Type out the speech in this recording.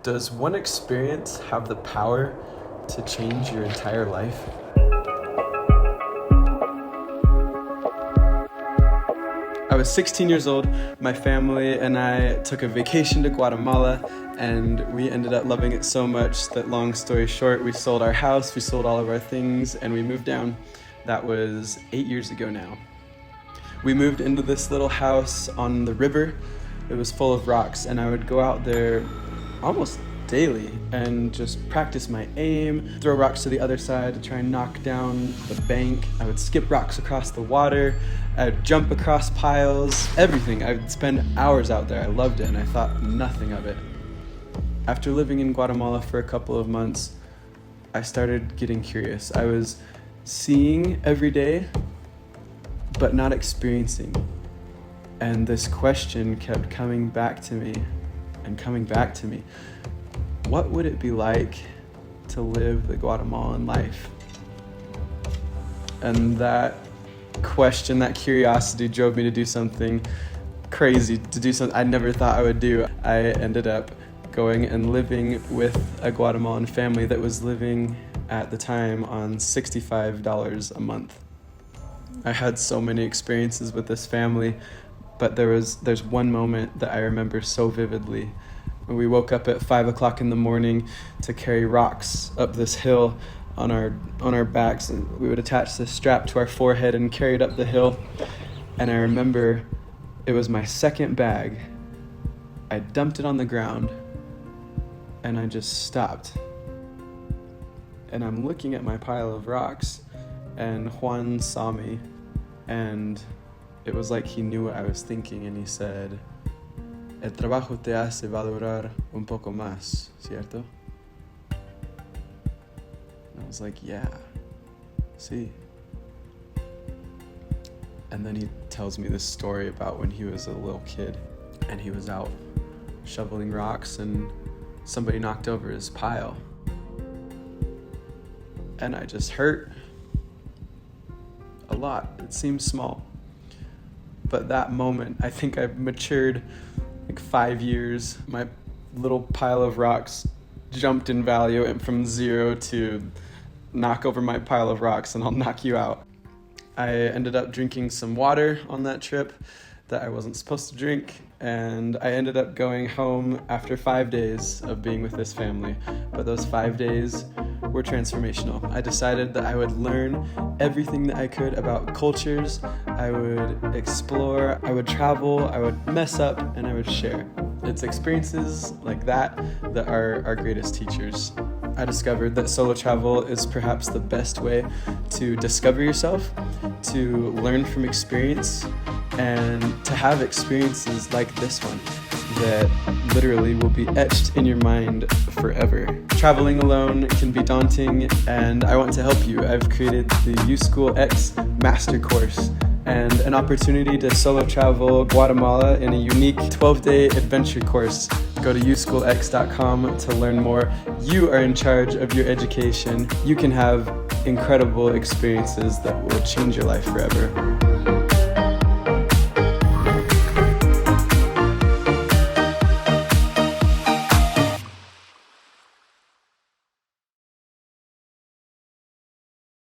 Does one experience have the power to change your entire life? I was 16 years old. My family and I took a vacation to Guatemala, and we ended up loving it so much that, long story short, we sold our house, we sold all of our things, and we moved down. That was 8 years ago now. We moved into this little house on the river. It was full of rocks, and I would go out there almost daily and just practice my aim, throw rocks to the other side to try and knock down the bank. I would skip rocks across the water. I'd jump across piles, everything. I would spend hours out there. I loved it, and I thought nothing of it. After living in Guatemala for a couple of months, I started getting curious. I was seeing every day, but not experiencing. And this question kept coming back to me and coming back to me. What would it be like to live the Guatemalan life? And that question, that curiosity drove me to do something crazy, to do something I never thought I would do. I ended up going and living with a Guatemalan family that was living at the time on $65 a month. I had so many experiences with this family, but there's one moment that I remember so vividly. We woke up at 5 o'clock in the morning to carry rocks up this hill on our backs, and we would attach this strap to our forehead and carry it up the hill. And I remember it was my second bag. I dumped it on the ground and I just stopped. And I'm looking at my pile of rocks, and Juan saw me, and it was like he knew what I was thinking, and he said, "El trabajo te hace valorar un poco más, ¿cierto?" And I was like, "Yeah, sí." And then he tells me this story about when he was a little kid, and he was out shoveling rocks, and somebody knocked over his pile. And I just hurt a lot. It seems small. But that moment, I think I've matured like 5 years. My little pile of rocks jumped in value, and from 0 to knock over my pile of rocks and I'll knock you out. I ended up drinking some water on that trip that I wasn't supposed to drink, and I ended up going home after 5 days of being with this family. But those 5 days were transformational. I decided that I would learn everything that I could about cultures. I would explore, I would travel, I would mess up, and I would share. It's experiences like that that are our greatest teachers. I discovered that solo travel is perhaps the best way to discover yourself, to learn from experience, and to have experiences like this one that literally will be etched in your mind forever. Traveling alone can be daunting, and I want to help you. I've created the USchoolX Master Course, and an opportunity to solo travel Guatemala in a unique 12-day adventure course. Go to uschoolx.com to learn more. You are in charge of your education. You can have incredible experiences that will change your life forever.